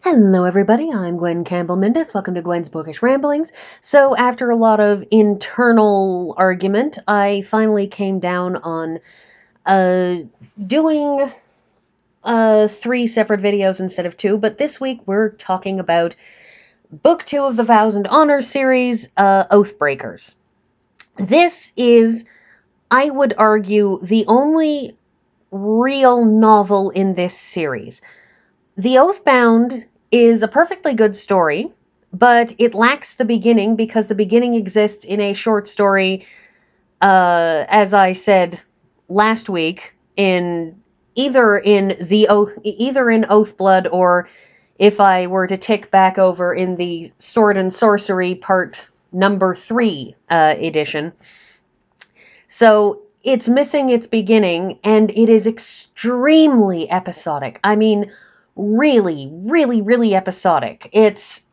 Hello everybody, I'm Gwen Campbell-Mendis. Welcome to Gwen's Bookish Ramblings. So after a lot of internal argument, I finally came down on doing 3 separate videos instead of 2, but this week we're talking about Book 2 of the Vows and Honors series, Oathbreakers. This is, I would argue, the only real novel in this series. The Oathbound is a perfectly good story, but it lacks the beginning because the beginning exists in a short story, as I said last week, either in Oathblood, or if I were to tick back over in the Sword and Sorcery Part number 3 edition. So it's missing its beginning, and it is extremely episodic. I mean, really, really, really episodic. It's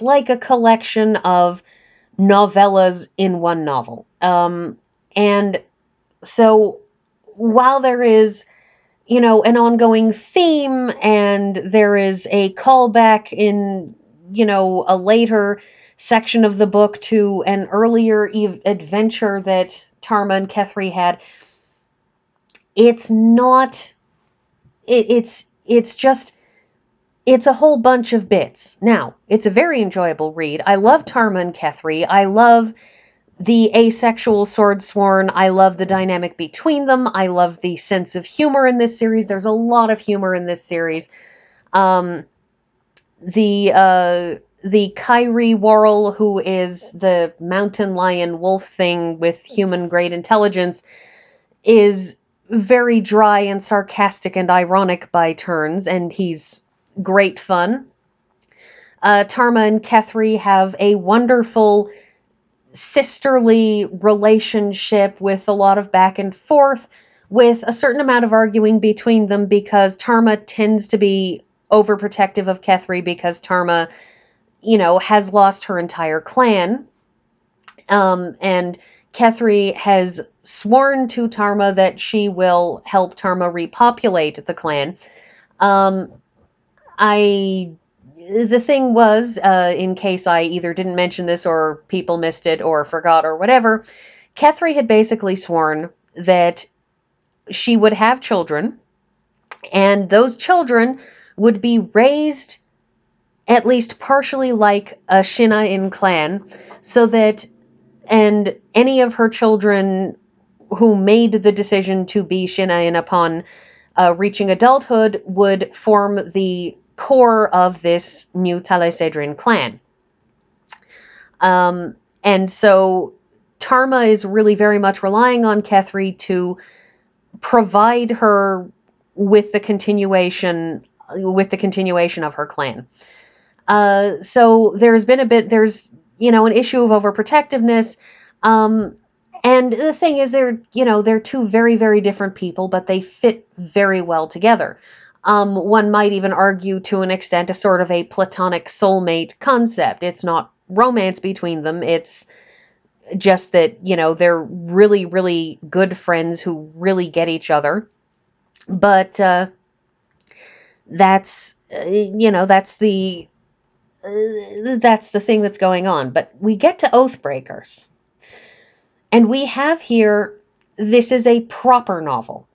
like a collection of novellas in one novel. And so while there is, an ongoing theme, and there is a callback in, a later section of the book to an earlier adventure that Tarma and Kethri had, it's not, it's just, it's a whole bunch of bits. Now, it's a very enjoyable read. I love Tarma and Kethri. I love the asexual Swordsworn. I love the dynamic between them. I love the sense of humor in this series. There's a lot of humor in this series. The Kyrie Worrell, who is the mountain lion wolf thing with human grade intelligence, is very dry and sarcastic and ironic by turns, and he's great fun. Tarma and Kethri have a wonderful sisterly relationship with a lot of back and forth, with a certain amount of arguing between them, because Tarma tends to be overprotective of Kethri because Tarma, has lost her entire clan. And Kethri has sworn to Tarma that she will help Tarma repopulate the clan. The thing was, in case I either didn't mention this or people missed it or forgot or whatever, Kethri had basically sworn that she would have children, and those children would be raised at least partially like a Shinain clan, so that, and any of her children who made the decision to be Shinain upon reaching adulthood would form the core of this new Talasedrin clan. And so Tarma is really very much relying on Kethri to provide her with the continuation of her clan. So there's an issue of overprotectiveness. And the thing is, they're two very, very different people, but they fit very well together. One might even argue, to an extent, a sort of a platonic soulmate concept. It's not romance between them. It's just that, they're really, really good friends who really get each other. But that's the thing that's going on. But we get to Oathbreakers. And we have here, this is a proper novel.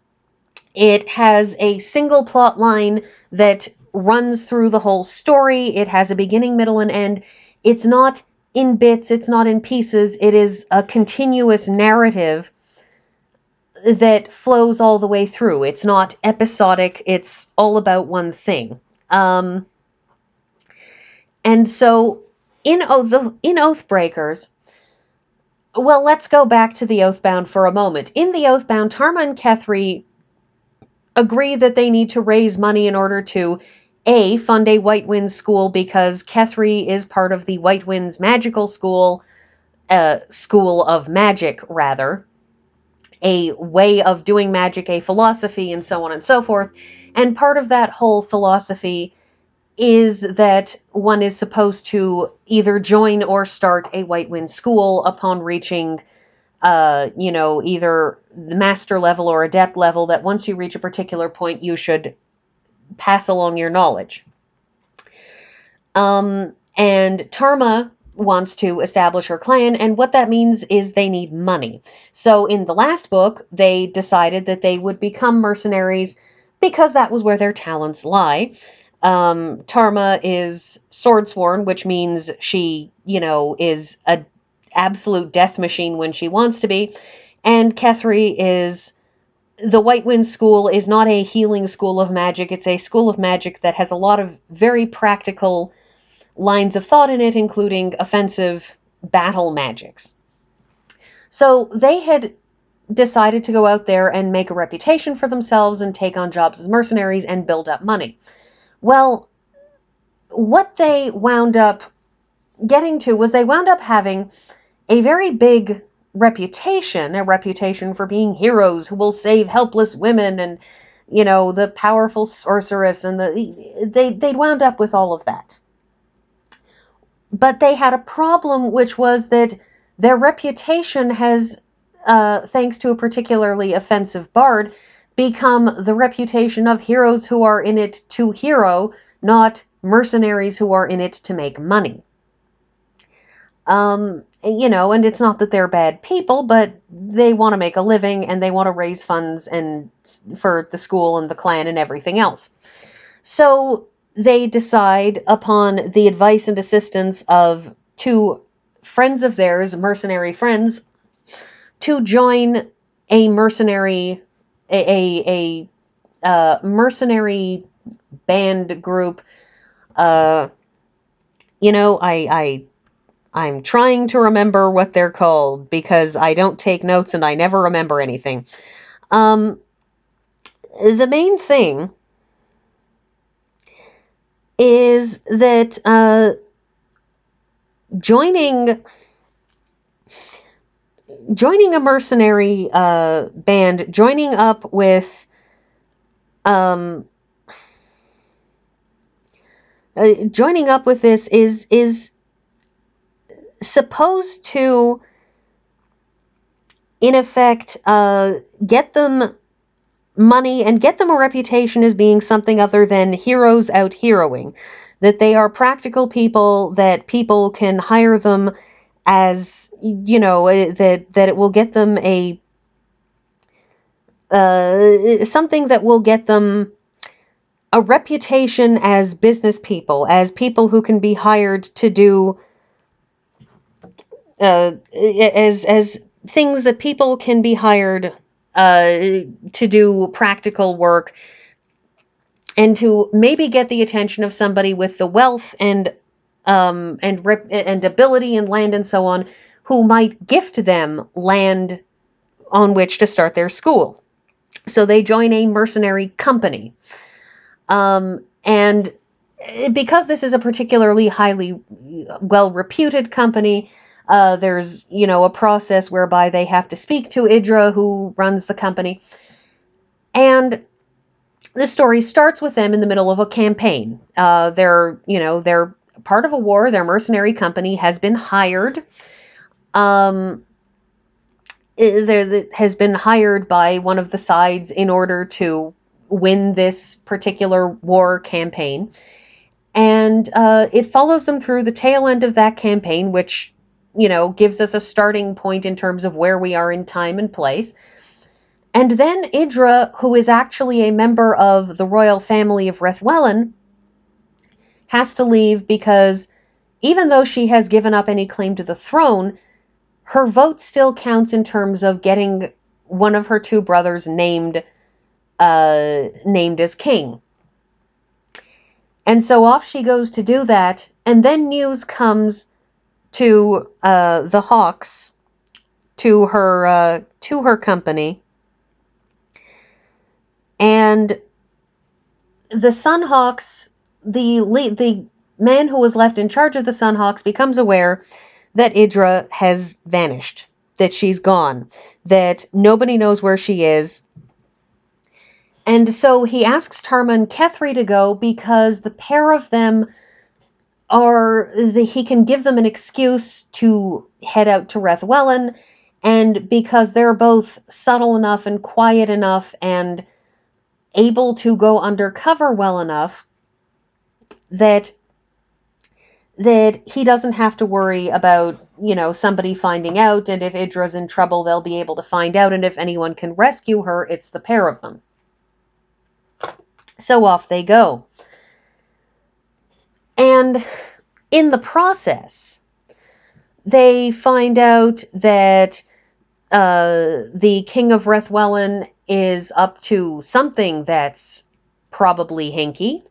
It has a single plot line that runs through the whole story. It has a beginning, middle, and end. It's not in bits, it's not in pieces. It is a continuous narrative that flows all the way through. It's not episodic, it's all about one thing. And so in Oathbreakers, well, let's go back to the Oathbound for a moment. In the Oathbound, Tarma and Kethri agree that they need to raise money in order to, A, fund a White Winds school, because Kethri is part of the White Winds magical school, school of magic, rather. A way of doing magic, a philosophy, and so on and so forth. And part of that whole philosophy is that one is supposed to either join or start a White Wind school upon reaching, either the master level or adept level, that once you reach a particular point, you should pass along your knowledge. And Tarma wants to establish her clan, and what that means is they need money. So in the last book, they decided that they would become mercenaries because that was where their talents lie. Tarma is swordsworn, which means she, is a absolute death machine when she wants to be. And Kethri is the White Wind School is not a healing school of magic. It's a school of magic that has a lot of very practical lines of thought in it, including offensive battle magics. So they had decided to go out there and make a reputation for themselves and take on jobs as mercenaries and build up money. Well, what they wound up getting to was they wound up having a very big reputation, a reputation for being heroes who will save helpless women and, the powerful sorceress, and they'd wound up with all of that. But they had a problem, which was that their reputation has, thanks to a particularly offensive bard, become the reputation of heroes who are in it to hero, not mercenaries who are in it to make money. And it's not that they're bad people, but they want to make a living and they want to raise funds and for the school and the clan and everything else. So they decide, upon the advice and assistance of two friends of theirs, mercenary friends, to join a mercenary mercenary band group. I'm trying to remember what they're called because I don't take notes and I never remember anything. The main thing is that joining a mercenary band, joining up with this is supposed to, in effect, get them money and get them a reputation as being something other than heroes out heroing. That they are practical people, that people can hire them as, that it will get them a something that will get them a reputation as business people, as people who can be hired to do as things that people can be hired to do practical work, and to maybe get the attention of somebody with the wealth and ability and land and so on, who might gift them land on which to start their school. So they join a mercenary company. And because this is a particularly highly well-reputed company, there's, a process whereby they have to speak to Idra, who runs the company. And the story starts with them in the middle of a campaign. They're part of a war. Their mercenary company has been hired. Has been hired by one of the sides in order to win this particular war campaign. And it follows them through the tail end of that campaign, which, gives us a starting point in terms of where we are in time and place. And then Idra, who is actually a member of the royal family of Rethwellen, has to leave because even though she has given up any claim to the throne, her vote still counts in terms of getting one of her two brothers named as king. And so off she goes to do that, and then news comes to the Hawks, to her company, and the Sunhawks, the man who was left in charge of the Sunhawks, becomes aware that Idra has vanished, that she's gone, that nobody knows where she is. And so he asks Tarma and Kethri to go because the pair of them he can give them an excuse to head out to Rethwellen, and because they're both subtle enough and quiet enough and able to go undercover well enough, that that he doesn't have to worry about, somebody finding out, and if Idra's in trouble, they'll be able to find out, and if anyone can rescue her, it's the pair of them. So off they go. And in the process, they find out that the King of Rethwellan is up to something that's probably hinky,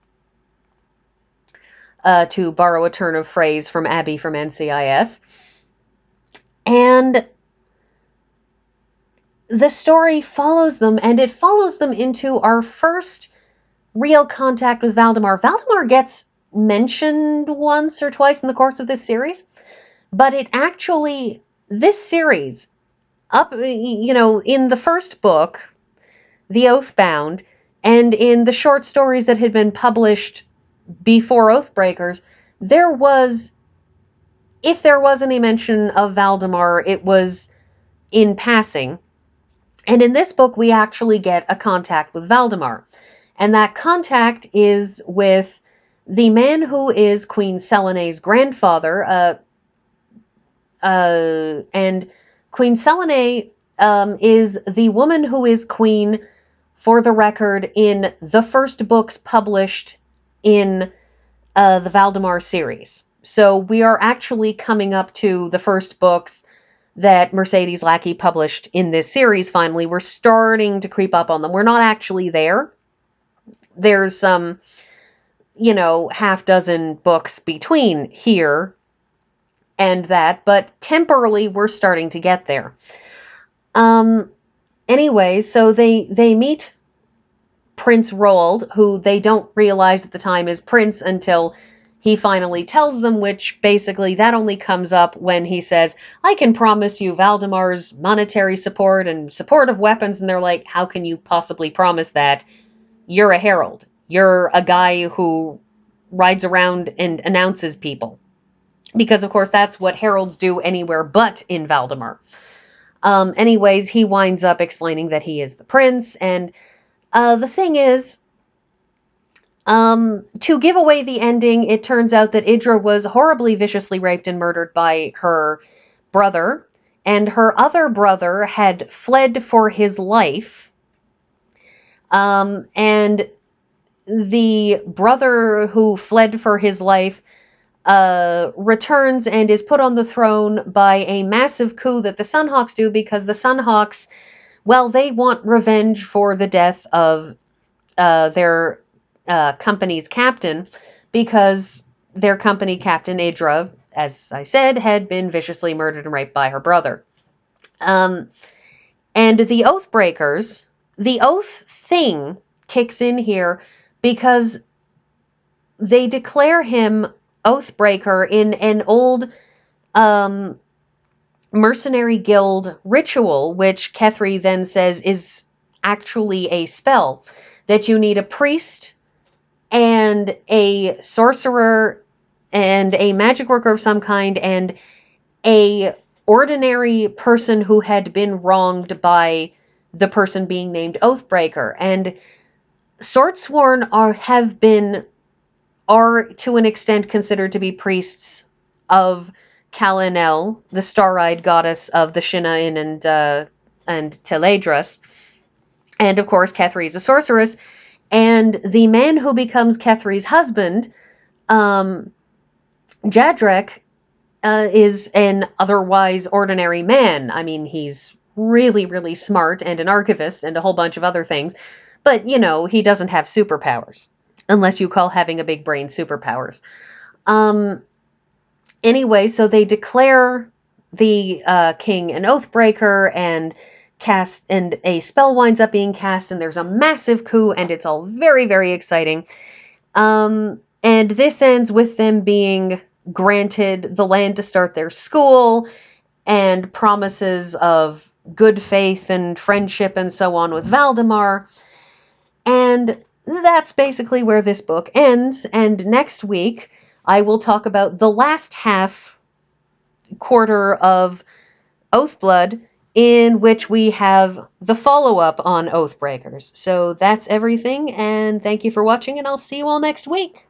to borrow a turn of phrase from Abby from NCIS. And the story follows them, and it follows them into our first real contact with Valdemar. Valdemar gets mentioned once or twice in the course of this series, but this series, in the first book, The Oathbound, and in the short stories that had been published before Oathbreakers, if there was any mention of Valdemar, it was in passing. And in this book, we actually get a contact with Valdemar. And that contact is with the man who is Queen Selene's grandfather. And Queen Selene is the woman who is queen, for the record, in the first books published in the Valdemar series. So we are actually coming up to the first books that Mercedes Lackey published in this series. Finally, we're starting to creep up on them. We're not actually there. There's some, half dozen books between here and that, but temporarily we're starting to get there. Anyway, so they meet Prince Roald, who they don't realize at the time is Prince until he finally tells them, which basically that only comes up when he says, I can promise you Valdemar's monetary support and support of weapons, and they're like, how can you possibly promise that? You're a herald. You're a guy who rides around and announces people. Because, of course, that's what heralds do anywhere but in Valdemar. Anyways, he winds up explaining that he is the prince, and the thing is, to give away the ending, it turns out that Idra was horribly viciously raped and murdered by her brother, and her other brother had fled for his life, and the brother who fled for his life returns and is put on the throne by a massive coup that the Sunhawks do, because the Sunhawks, well, they want revenge for the death of their company's captain, because their company captain, Idra, as I said, had been viciously murdered and raped by her brother. And the Oathbreakers, the Oath thing kicks in here because they declare him Oathbreaker in an old mercenary guild ritual, which Kethri then says is actually a spell, that you need a priest and a sorcerer and a magic worker of some kind and a ordinary person who had been wronged by the person being named Oathbreaker. And Swordsworn are to an extent considered to be priests of Kalanel, the star-eyed goddess of the Shinain and Teledras. And of course, Kethri is a sorceress. And the man who becomes Kethri's husband, Jadrek, is an otherwise ordinary man. I mean, he's really, really smart and an archivist and a whole bunch of other things. But, he doesn't have superpowers. Unless you call having a big brain superpowers. Anyway, so they declare the king an Oathbreaker, and a spell winds up being cast, and there's a massive coup, and it's all very, very exciting. And this ends with them being granted the land to start their school, and promises of good faith and friendship and so on with Valdemar. And that's basically where this book ends, and next week I will talk about the last quarter of Oathblood, in which we have the follow-up on Oathbreakers. So that's everything, and thank you for watching, and I'll see you all next week.